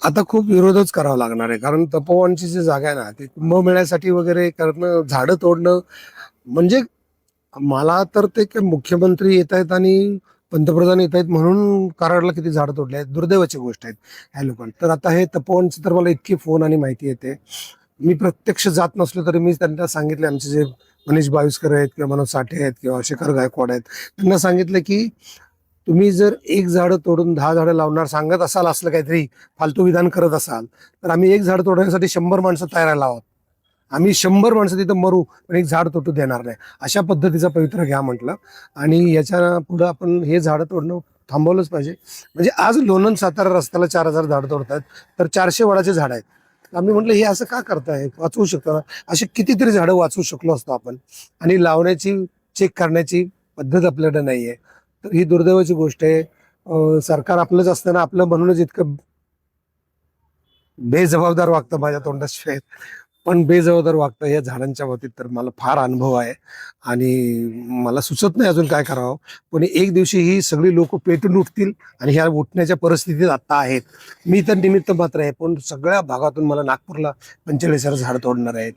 आता खूप विरोधच करावा लागणार आहे, कारण तपोवनची जी जागा आहे ना ती कुंभमेळ्यासाठी वगैरे करणं, झाडं तोडणं, म्हणजे मला तर ते की मुख्यमंत्री येत आहेत आणि पंतप्रधान येत आहेत म्हणून कराडला किती झाडं तोडले आहेत, दुर्दैवाची गोष्ट आहेत ह्या लोकांना. तर आता हे तपोवनचे तर मला इतकी फोन आणि माहिती येते. मी प्रत्यक्ष जात नसलो तरी मी त्यांना सांगितले, आमचे जे मनीष बाविस्कर आहेत किंवा मनोज साठे आहेत किंवा शेखर गायकवाड आहेत, त्यांना सांगितलं की तुम्ही जर एक झाड तोडून 10 झाडं लावणार सांगत असाल, असलं काहीतरी फालतू विधान करत असाल, तर आम्ही एक झाड तोडण्यासाठी 100 माणसं तयार आहोत. आम्ही 100 माणसं तिथं मरू पण एक झाड तोडू देणार नाही, अशा पद्धतीचा पवित्रा घ्या म्हटलं. आणि याच्या पुढे आपण हे झाडं तोडणं थांबवलंच पाहिजे. म्हणजे आज लोणंद सातारा रस्त्याला 4,000 झाडं तोडतात, तर 400 वडाचे झाड आहेत. आम्ही म्हटलं हे असं का करताय, वाचवू शकतो ना. अशी कितीतरी झाडं वाचवू शकलो असतो आपण. आणि लावण्याची, चेक करण्याची पद्धत आपल्याकडे नाहीये. तर ही दुर्दैवाची गोष्ट आहे. सरकार आपलंच असताना आपलं म्हणूनच इतकं बेजबाबदार वागतं, माझ्या तोंडाशिवाय पण बेजबाबदार वागतं या झाडांच्या बाबतीत. तर मला फार अनुभव आहे आणि मला सुचत नाही अजून काय करावं. पण एक दिवशी ही सगळी लोक पेटून उठतील आणि ह्या उठण्याच्या परिस्थितीत आता आहेत. मी तर निमित्त मात्र आहे, पण सगळ्या भागातून मला नागपूरला 45 झाडं तोडणार आहेत,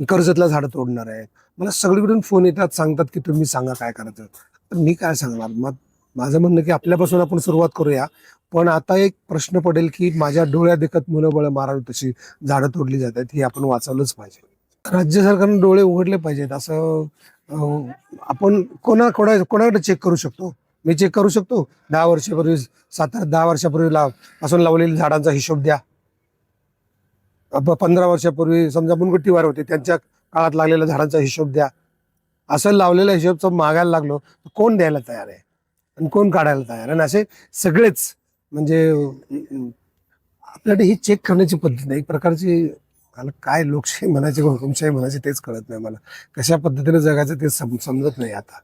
कर्जतला झाडं तोडणार आहेत. मला सगळीकडून फोन येतात, सांगतात की तुम्ही सांगा काय करायचं. तर मी काय सांगणार. मग माझं म्हणणं की आपल्यापासून आपण सुरुवात करूया. पण आता एक प्रश्न पडेल की माझ्या डोळ्या देखत मुलं बळ मारावी तशी झाडं तोडली जातात, ही आपण वाचवलंच पाहिजे. राज्य सरकारने डोळे उघडले पाहिजेत. असं आपण कोणाकडे चेक करू शकतो. मी चेक करू शकतो 10 वर्षापूर्वी, 7-10 वर्षापूर्वी पासून लावलेल्या झाडांचा हिशोब द्या. 15 वर्षापूर्वी समजा मुनगट्टीवार होते, त्यांच्या काळात लागलेल्या झाडांचा हिशोब द्या. असं लावलेल्या हिशोबचं मागायला लागलो तर कोण द्यायला तयार आहे आणि कोण काढायला तयार आहे. आणि असे सगळेच म्हणजे आपल्याकडे ही चेक करण्याची पद्धत नाही, एक प्रकारची. मला काय लोकशाही म्हणायची का हुकुमशाही म्हणायची तेच कळत नाही मला. कशा पद्धतीने जगायचं ते समजत नाही आता.